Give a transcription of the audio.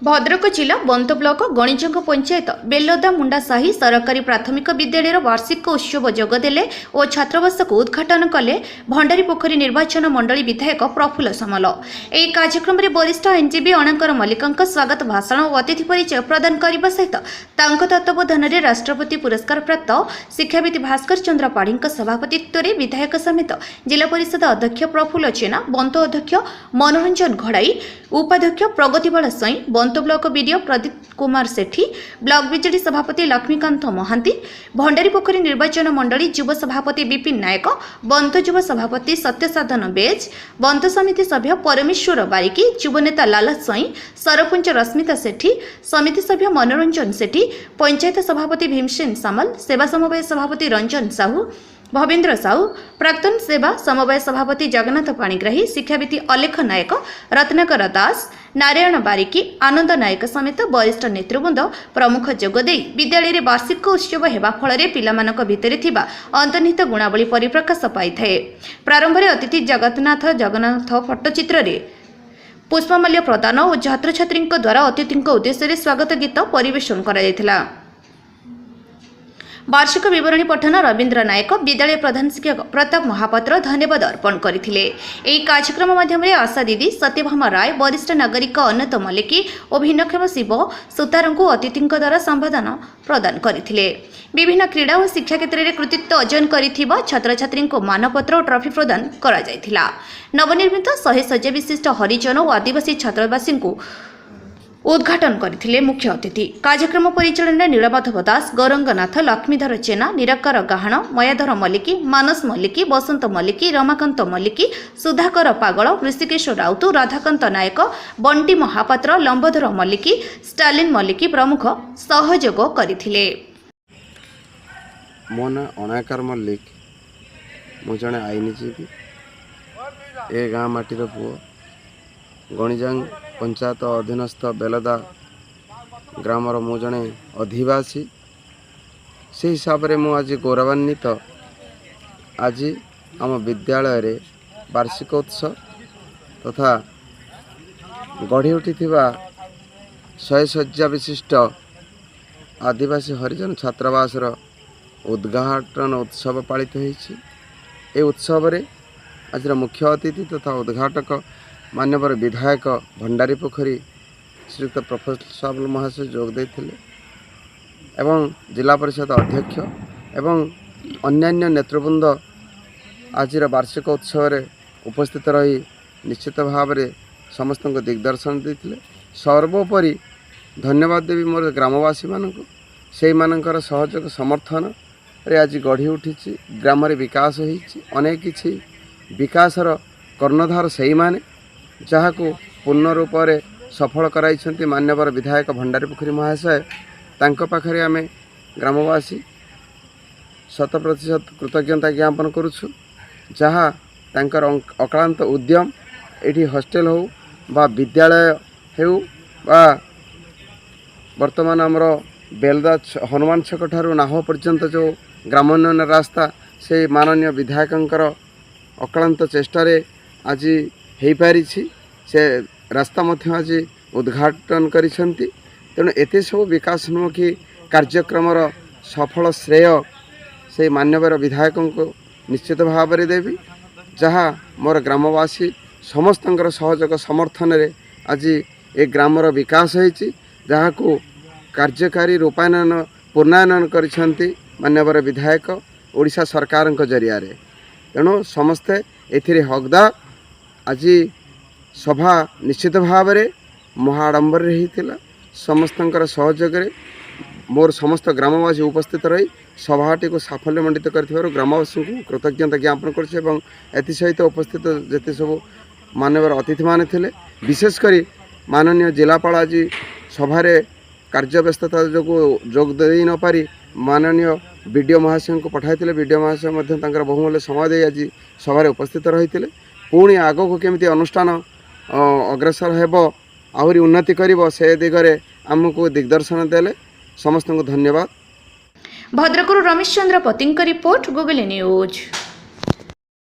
भद्रक जिला बंत ब्लॉक गणिजंग पंचायत बेलदा मुंडा साही सरकारी प्राथमिक विद्यालय वार्षिक उत्सव जोगदेले और छात्रावास को उद्घाटन कले भंडारीपोखरी निर्वाचन मंडली विधायक प्रफुल्ल सामल। ଏହି କାର୍ଯ୍ୟକ୍ରମରେ वरिष्ठ ଆଇନଜୀବୀ ଅଣଙ୍କର ମଲ୍ଲିକଙ୍କ ସ୍ୱାଗତ ଭାଷଣ ଓ ଅତିଥି ପରିଚୟ ପ୍ରଦାନ କରିବା ସହିତ ତାଙ୍କ ତତ୍ତ୍ୱାବଧାନରେ ରାଷ୍ଟ୍ରପତି ପୁରସ୍କାର ପ୍ରାପ୍ତ ଶିକ୍ଷାବିତ ଭାସ୍କର ଚନ୍ଦ୍ର ପାଢ଼ୀଙ୍କ ସଭାପତିତ୍ୱରେ ବିଧାୟକ ସମେତ ଜିଲ୍ଲା ପରିଷଦ ଅଧ୍ୟକ୍ଷ ପ୍ରଫୁଲ୍ଲ ଜେନା, ବନ୍ତ ଅଧ୍ୟକ୍ଷ ମନୋରଞ୍ଜନ ଘଡ଼ାଇ, उपाध्यक्ष प्रगतिबाल स्वईं, बंत ब्लॉक बीडीओ प्रदीप कुमार सेठी, ब्लॉक बीजेडी सभापति लक्ष्मीकांत महांती, भंडारीपोखरी निर्वाचन मंडली युव सभापति विपिन नायक, बंत युव सभापति सत्यसाधन बेज, बंत समिति सभ्य परमेश्वर बारिकी, युवनेता लालच स्वईं, सरपंच रश्मिता सेठी, समिति सभ्य मनोरंजन सेठी, पंचायत सभापति भीमसेन सामल, सेवा समवाय सभापति रंजन साहू, भवेन्द्र साहू, प्राक्तन सेवा समवाय सभापति जगन्नाथ पाणिग्राही, शिक्षाविति अलेख नायक, रत्नाकर दास, नारायण बारिकी, आनंद नायक समेत वरिष्ठ नेतृवृंद प्रमुख जोगदे विद्यालय वार्षिक उत्सव हेबा फଳରେ ପିଲାମାନଙ୍କ ଭିତରେ ଥିବା ଅନ୍ତର୍ନିହିତ ଗୁଣାବଳୀ ପରିପ୍ରକାଶ ପାଇଥାଏ। ପ୍ରାରମ୍ଭରେ ଅତିଥି ଜଗନ୍ନାଥ ଫଟୋଚିତ୍ରରେ पुष्पमाल्य प्रदान और छात्रछात्री द्वारा अतिथि उद्देश्य स्वागत गीत परिवेषण करा। वार्षिक विवरणी पठन रवींद्र नायक, विद्यालय प्रधान शिक्षक प्रताप महापात्र धन्यवाद अर्पण करथिले। एही कार्यक्रम माध्यम आशा दीदी, सत्यभामा राय, वरिष्ठ नागरिक अनंत मल्लिकी और भिन्नक्षम शिव सुतारଙ୍କୁ अतिथि द्वारा संबोधन प्रदान करथिले। विभिन्न क्रीड़ा और शिक्षा क्षेत्र में कृतित्व अर्जन करिथिबा छात्रछात्री मानपत्र और ट्रॉफी प्रदान करा जायथिला। नवनिर्मित 100 शଯ୍ୟା विशिष्ट हरिजन और आदिवासी छात्रावासी उद्घाटन करथिले मुख्य अतिथि। कार्यक्रम परिचालन नीलमाधव दास, गौरंगनाथ, लक्ष्मीधर जेना, निराकार गाहाण, मयाधर मल्लिकी, मानस मल्लिकी, बसंत मल्लिकी, रमाकांत मल्लिकी, सुधाकर पागल, ऋषिकेश राउत, राधाकांत नायक, बंटी महापात्र, लंबोधर मल्लिकी, स्टालिन मल्लिकी प्रमुख सहयोग करथिले। मो ना अनाकार मल्लिक, मु जने आईनजीवी, ए गाँ माटीर पुओ, गणिजंग पंचायत अधीनस्थ बेलदा ग्रामर मु जने अधिवासी। से हिसाब से मु आज गौरवान्वित आज आम विद्यालय रे वार्षिकोत्सव तथा गढ़ी उठी 100 शଯ୍ୟା विशिष्ट आदिवासी हरिजन छात्रावास उद्घाटन उत्सव पालित होइछि। ए उत्सव रे आज मुख्य अतिथि तथा उद्घाटक मान्यवर विधायक भंडारीपोखरी श्रीयुक्त प्रफुल्ल सामल महाशय जोग देथिले एवं जिला परिषद अध्यक्ष एवं अन्यान्य नेतृवृंद आज वार्षिक उत्सव रे उपस्थित रही निश्चित भाव में समस्त दिग्दर्शन देथिले। सर्वोपरि धन्यवाद देवी मोर ग्रामवासी मानक से मानकर सहयोग समर्थन रे आज गढ़ी उठी ग्राम रे विकास होइछि। अनेक किछि विकासर कर्णधार से माने जहाँ को पूर्ण रूप से सफल कराई मान्यवर विधायक भंडारीपोखरी महाशय। तांको पाखरे आमे ग्रामवासी 100% कृतज्ञता ज्ञापन करुछु। जहाँ तांकर अक्लांत उद्यम एठी हॉस्टेल हो बा विद्यालय हो बा वर्तमान आमर बेलदा हनुमान छक ठारू नाहो पर्यंत जो ग्रामोन्नयन रास्ता से माननीय विधायकंकर अक्लांत चेष्टार आज हो पारी से रास्ता मध्य आज उद्घाटन करिसेंती। तेणु एते सब विकासोन्मुखी कार्यक्रम सफल श्रेय से मान्यवर विधायक को निश्चित भाव में देवी। जहाँ मोर ग्रामवासी समस्त सहयोग समर्थन रे आज ए ग्रामर विकास होइछि, जहाँ को कार्यकारी रूपायन पूर्णायन करिसेंती मान्यवर विधायक ओडिशा सरकार जरिया रे। तेणु समस्ते एथिरे हकदार। आज सभा निश्चित भाव में महाडंबर होता समस्त सहयोग मोर समस्त ग्रामवासी उपस्थित रही सभाटी को साफल्य मंडित कर ग्रामवासी को कृतज्ञता ज्ञापन करसहित उपस्थित जिते सब मान्यवर अतिथि माने थिले। विशेषकर माननीय जिलापाल आज सभारे कार्य व्यस्तता जो जोग दे न पारी माननीय बीडीओ महाशय को पठाई। बीडीओ महाशय बहुमूल्य समय दे आज सभारे उपस्थित रही। पुणी आग को केमिति अनुष्ठान अग्रसर हेब आहरी उन्नति करिब से दिगरे आमको दिग्दर्शन देले समस्त को धन्यवाद। भद्रकରୁ Ramesh Chandra पतिଙ୍କ report, googly news.